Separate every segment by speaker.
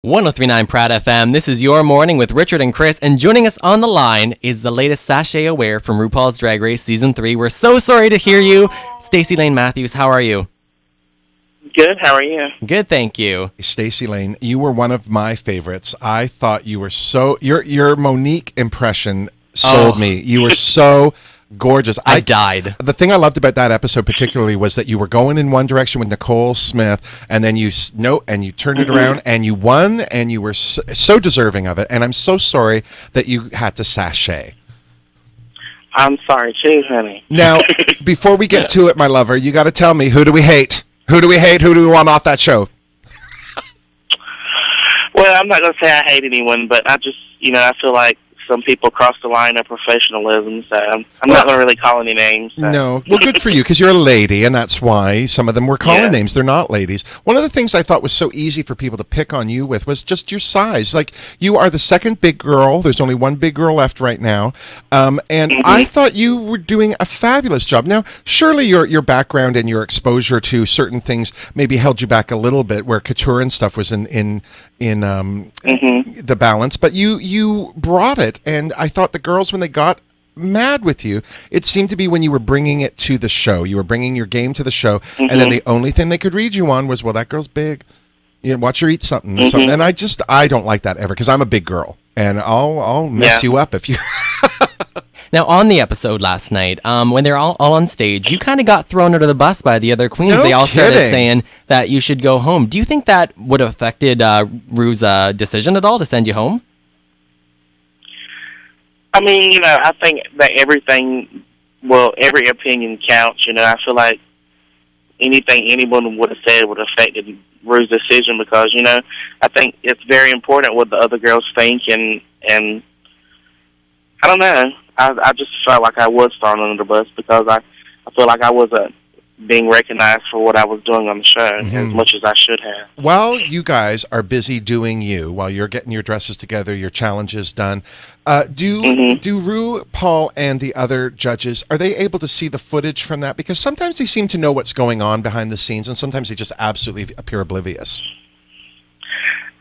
Speaker 1: 1039 Prad FM. This is Your Morning with Richard and Chris, and joining us on the line is the latest Sashay Away from RuPaul's Drag Race Season 3. We're so sorry to hear you. Stacey Lane Matthews, how are you?
Speaker 2: Good, how are you?
Speaker 1: Good, thank you.
Speaker 3: Stacey Lane, you were one of my favorites. I thought you were so... Your Monique impression sold me. You were so... gorgeous.
Speaker 1: I died.
Speaker 3: The thing I loved about that episode particularly was that you were going in one direction with Nicole Smith, and then you turned it around and you won, and you were so deserving of it. And I'm so sorry that you had to sashay.
Speaker 2: I'm sorry too, honey.
Speaker 3: Now, before we get to it, my lover, you got to tell me, who do we hate? Who do we hate? Who do we want off that show?
Speaker 2: Well, I'm not going to say I hate anyone, but I just, I feel like some people cross the line of professionalism, so I'm not going to really call any names. So.
Speaker 3: No. Well, good for you, because you're a lady, and that's why some of them were calling names. They're not ladies. One of the things I thought was so easy for people to pick on you with was just your size. Like, you are the second big girl. There's only one big girl left right now. And I thought you were doing a fabulous job. Now, surely your background and your exposure to certain things maybe held you back a little bit, where couture and stuff was in the balance, but you brought it. And I thought the girls, when they got mad with you, it seemed to be when you were bringing it to the show. You were bringing your game to the show, and then the only thing they could read you on was, well, that girl's big. Watch her eat something or something. And I don't like that ever, because I'm a big girl, and I'll mess you up if you...
Speaker 1: Now, on the episode last night, when they're all on stage, you kind of got thrown under the bus by the other queens.
Speaker 3: No
Speaker 1: they all started
Speaker 3: kidding.
Speaker 1: saying that you should go home. Do you think that would have affected Ru's decision at all to send you home?
Speaker 2: I mean, I think that every opinion counts. I feel like anything anyone would have said would have affected Ru's decision, because, I think it's very important what the other girls think, and I don't know. I just felt like I was thrown under the bus, because I feel like I wasn't being recognized for what I was doing on the show as much as I should have.
Speaker 3: While you guys are busy doing you, while you're getting your dresses together, your challenges done, do Ru, Paul, and the other judges, are they able to see the footage from that? Because sometimes they seem to know what's going on behind the scenes, and sometimes they just absolutely appear oblivious.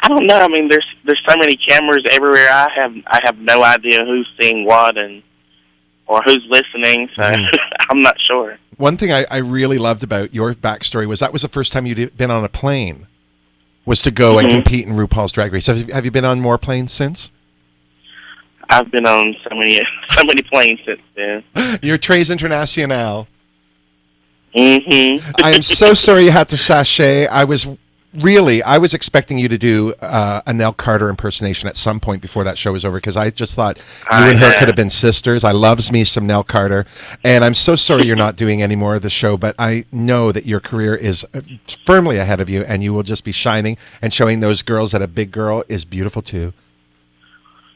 Speaker 2: I don't know. I mean, there's so many cameras everywhere. I have no idea who's seeing what or who's listening, so I'm not sure.
Speaker 3: One thing I really loved about your backstory was that was the first time you'd been on a plane, was to go and compete in RuPaul's Drag Race. Have you been on more planes since?
Speaker 2: I've been on so many planes since then.
Speaker 3: You're Tres International.
Speaker 2: I
Speaker 3: am so sorry you had to sashay. I was expecting you to do a Nell Carter impersonation at some point before that show was over, because I just thought you and her could have been sisters. I loves me some Nell Carter, and I'm so sorry you're not doing any more of the show, but I know that your career is firmly ahead of you, and you will just be shining and showing those girls that a big girl is beautiful too.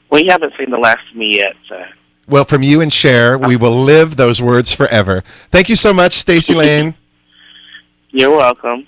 Speaker 2: Well, you haven't seen the last of me yet, so...
Speaker 3: Well, from you and Cher, we will live those words forever. Thank you so much, Stacey Lane.
Speaker 2: You're welcome.